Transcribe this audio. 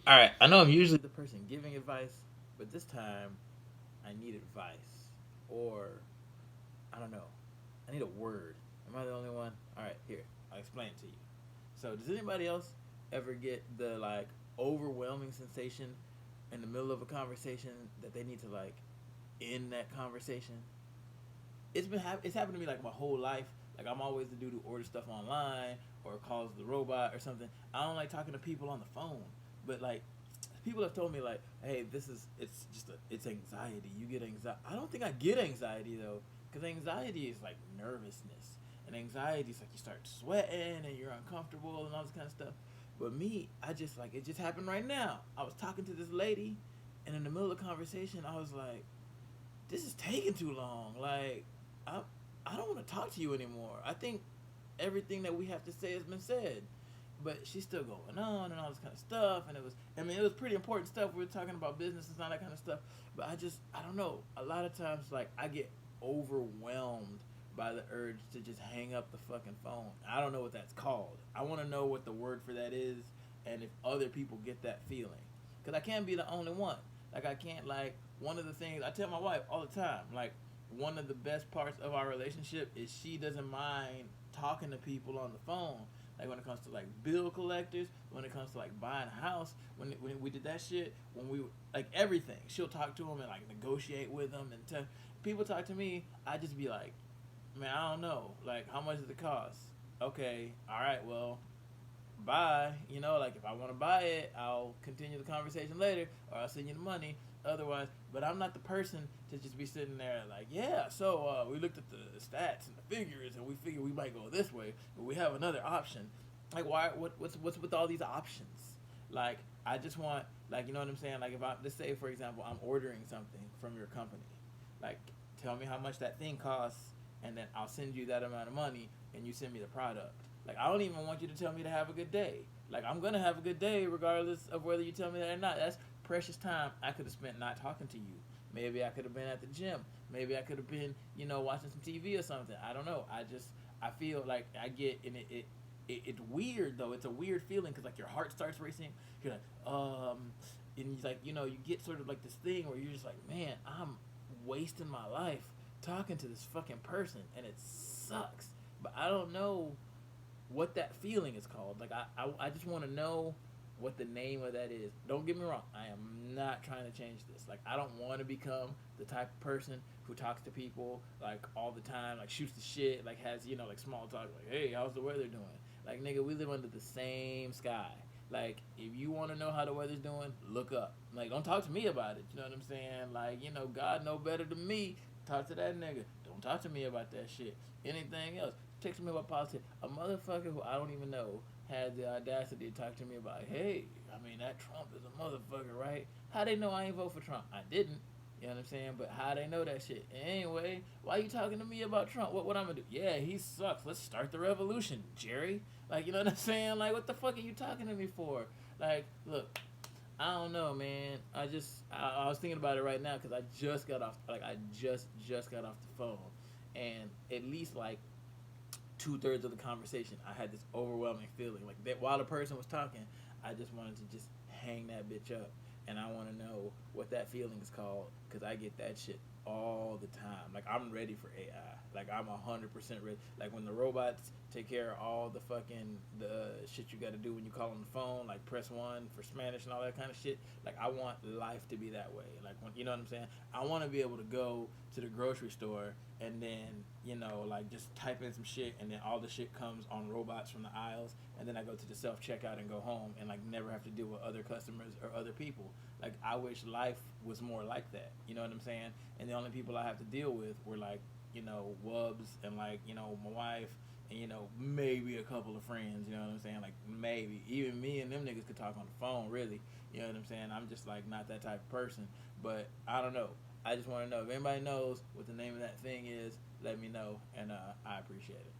All right, I know I'm usually the person giving advice, but this time I need advice, or I don't know. I need a word. Am I the only one? All right, here I'll explain it to you. So, does anybody else ever get the like overwhelming sensation in the middle of a conversation that they need to like end that conversation? It's happened to me like my whole life. Like I'm always the dude who orders stuff online or calls the robot or something. I don't like talking to people on the phone, but like people have told me like, hey, it's anxiety. You get anxiety. I don't think I get anxiety though, because anxiety is like nervousness, and anxiety is like you start sweating and you're uncomfortable and all this kind of stuff. But me, I just like it just happened right now. I was talking to this lady, and in the middle of the conversation, I was like, this is taking too long. Like, I I don't want to talk to you anymore. I think everything that we have to say has been said. But she's still going on and all this kind of stuff, and it was pretty important stuff. We were talking about business and all that kind of stuff. But I don't know. A lot of times, like I get overwhelmed by the urge to just hang up the fucking phone. I don't know what that's called. I want to know what the word for that is, and if other people get that feeling, because I can't be the only one. Like I can't like one of the things I tell my wife all the time. Like one of the best parts of our relationship is she doesn't mind talking to people on the phone. Like when it comes to like bill collectors, when it comes to like buying a house, when we did that shit, when we like everything, she'll talk to them and like negotiate with them. And people talk to me, I just be like, man, I don't know, like how much does it cost? Okay, all right, well, bye. You know, like if I want to buy it, I'll continue the conversation later, or I'll send you the money. Otherwise, but I'm not the person to just be sitting there like, yeah. So we looked at the stats and the figures, and we figured we might go this way, but we have another option. Like, why? What's with all these options? Like, I just want, like, you know what I'm saying? Like, if I let's say, for example, I'm ordering something from your company, like, tell me how much that thing costs, and then I'll send you that amount of money, and you send me the product. Like I don't even want you to tell me to have a good day. Like I'm gonna have a good day regardless of whether you tell me that or not. That's precious time I could have spent not talking to you. Maybe I could have been at the gym. Maybe I could have been, watching some TV or something. I don't know. I feel like I get and it's weird though. It's a weird feeling because like your heart starts racing. You're like and you like you get sort of like this thing where you're just like, man, I'm wasting my life talking to this fucking person and it sucks. But I don't know what that feeling is called. Like I just want to know what the name of that is. Don't get me wrong. I am not trying to change this. Like I don't want to become the type of person who talks to people like all the time, like shoots the shit, like has like small talk, like hey, how's the weather doing? Like nigga, we live under the same sky. Like if you want to know how the weather's doing, look up. Like don't talk to me about it. You know what I'm saying? Like God know better than me. Talk to that nigga. Don't talk to me about that shit. Anything else? Text me about politics. A motherfucker who I don't even know had the audacity to talk to me about, hey, I mean, that Trump is a motherfucker, right? How they know I ain't vote for Trump? I didn't. You know what I'm saying? But how they know that shit? Anyway, why you talking to me about Trump? What I'm gonna do? Yeah, he sucks. Let's start the revolution, Jerry. Like, you know what I'm saying? Like, what the fuck are you talking to me for? Like, look, I don't know, man. I was thinking about it right now because I just got off. Like, I just got off the phone, and at least like 2/3 of the conversation, I had this overwhelming feeling like that while the person was talking, I just wanted to just hang that bitch up, and I want to know what that feeling is called because I get that shit all the time. Like I'm ready for AI. Like I'm 100% ready. Like when the robots take care of all the fucking the shit you got to do when you call on the phone, like press one for Spanish and all that kind of shit. Like I want life to be that way. Like when you know what I'm saying. I want to be able to go to the grocery store and then like just type in some shit and then all the shit comes on robots from the aisles and then I go to the self checkout and go home and like never have to deal with other customers or other people. Like I wish life was more like that. You know what I'm saying? And the only people I have to deal with were like wubs and like my wife and maybe a couple of friends. You know what I'm saying? Like maybe even me and them niggas could talk on the phone. Really, you know what I'm saying? I'm just like not that type of person. But I don't know. I just want to know if anybody knows what the name of that thing is. Let me know, and I appreciate it.